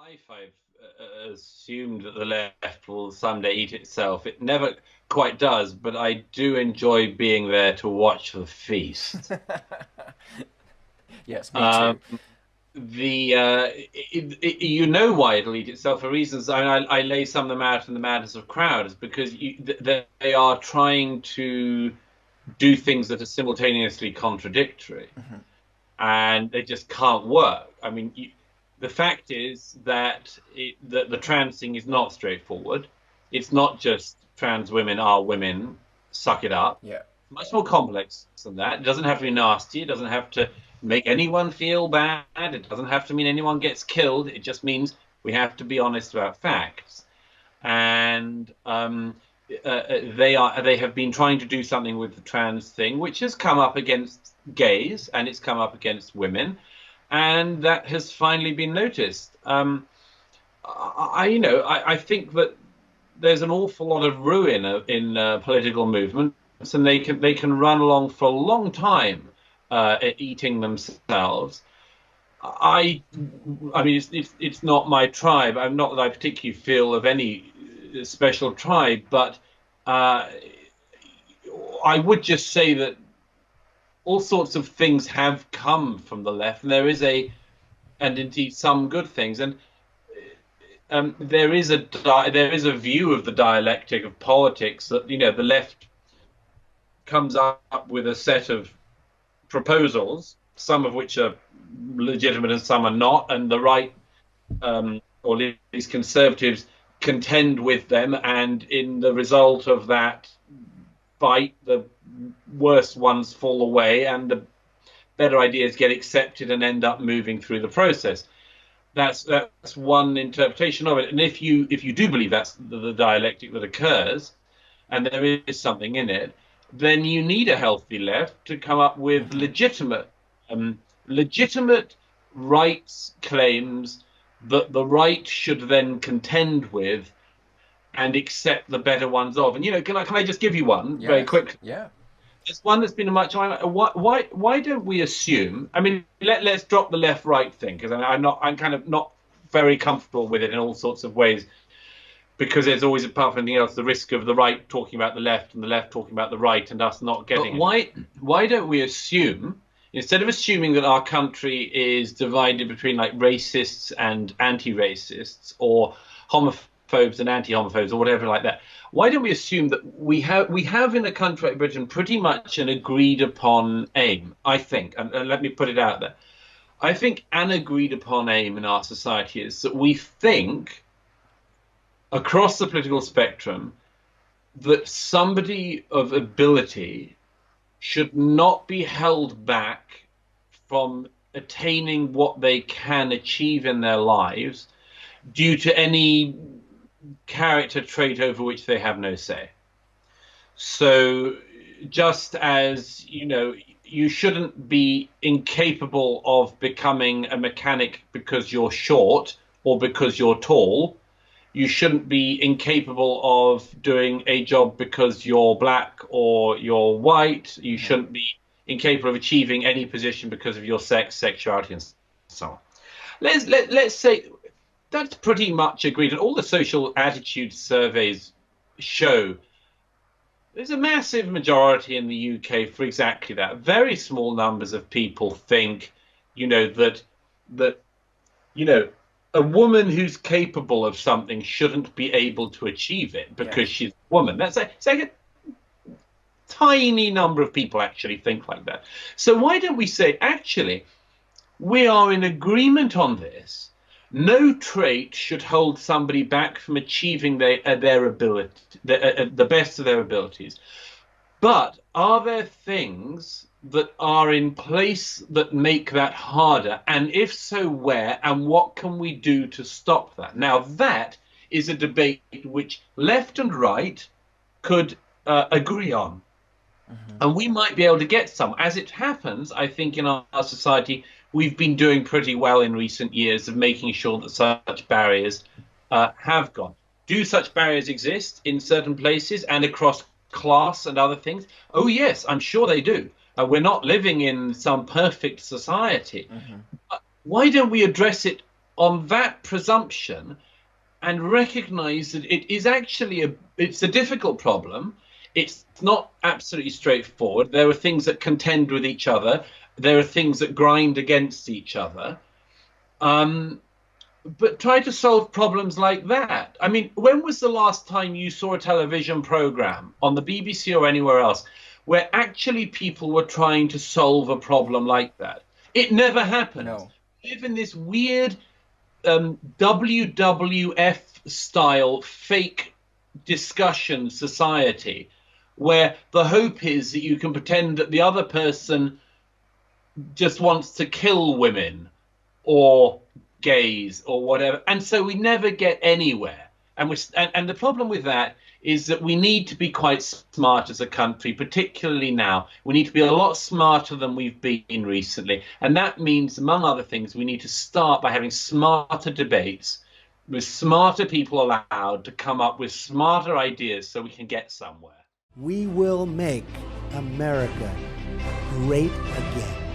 life, I've assumed that the left will someday eat itself. It never quite does, but I do enjoy being there to watch the feast. Yes, me too. Um, you know why it'll eat itself for reasons. I lay some of them out in the madness of crowds because they are trying to do things that are simultaneously contradictory, and they just can't work. I mean, the fact is that that the trans thing is not straightforward. It's not just trans women are women, suck it up. Yeah. Much more complex than that. It doesn't have to be nasty. It doesn't have to make anyone feel bad. It doesn't have to mean anyone gets killed. It just means we have to be honest about facts. And they have been trying to do something with the trans thing, which has come up against gays and it's come up against women, and that has finally been noticed. I think that there's an awful lot of ruin in political movements, and they can run along for a long time eating themselves. I I mean, it's not my tribe. I'm not that I particularly feel of any special tribe, but uh, I would just say that all sorts of things have come from the left, and and indeed some good things, and there is a view of the dialectic of politics that the left comes up with a set of proposals, some of which are legitimate and some are not, and the right, or at least conservatives, contend with them, and in the result of that fight, the worst ones fall away, and the better ideas get accepted and end up moving through the process. That's one interpretation of it, and if you do believe that's the dialectic that occurs, and there is something in it, then you need a healthy left to come up with Hmm. legitimate rights claims that the right should then contend with and accept the better ones of. And can I just give you one very Yes. quick? Yeah. It's one that's been a much. Why don't we assume? I mean, let's drop the left right thing because I'm kind of not very comfortable with it in all sorts of ways because there's always, apart from anything else, the risk of the right talking about the left and the left talking about the right and us not getting it. Why don't we assume, instead of assuming that our country is divided between like racists and anti-racists or homophobes and anti-homophobes or whatever like that, why don't we assume that we have in a country like Britain pretty much an agreed upon aim, I think, and let me put it out there. I think an agreed upon aim in our society is that we think across the political spectrum that somebody of ability should not be held back from attaining what they can achieve in their lives due to any character trait over which they have no say. So, just as, you shouldn't be incapable of becoming a mechanic because you're short or because you're tall, you shouldn't be incapable of doing a job because you're black or you're white. You Hmm. shouldn't be incapable of achieving any position because of your sex, sexuality, and so on. Let's say that's pretty much agreed. And all the social attitude surveys show there's a massive majority in the UK for exactly that. Very small numbers of people think, that you know, a woman who's capable of something shouldn't be able to achieve it because Yes. she's a woman. It's like a tiny number of people actually think like that. So why don't we say, actually, we are in agreement on this. No trait should hold somebody back from achieving their ability, the best of their abilities. But are there things that are in place that make that harder? And if so, where? And what can we do to stop that? Now, that is a debate which left and right could agree on. Hmm. And we might be able to get some. As it happens, I think in our society, we've been doing pretty well in recent years of making sure that such barriers have gone. Do such barriers exist in certain places and across class and other things? Oh, yes, I'm sure they do. We're not living in some perfect society. Hmm. Why don't we address it on that presumption and recognize that it is actually it's a difficult problem. It's not absolutely straightforward. There are things that contend with each other. There are things that grind against each other. But try to solve problems like that. I mean, when was the last time you saw a television program on the BBC or anywhere else where actually people were trying to solve a problem like that? It never happened. No. We live in this weird WWF style fake discussion society where the hope is that you can pretend that the other person just wants to kill women or gays or whatever, and so we never get anywhere. And the problem with that is that we need to be quite smart as a country, particularly now. We need to be a lot smarter than we've been recently, and that means, among other things, we need to start by having smarter debates with smarter people allowed to come up with smarter ideas so we can get somewhere. We will make America great again.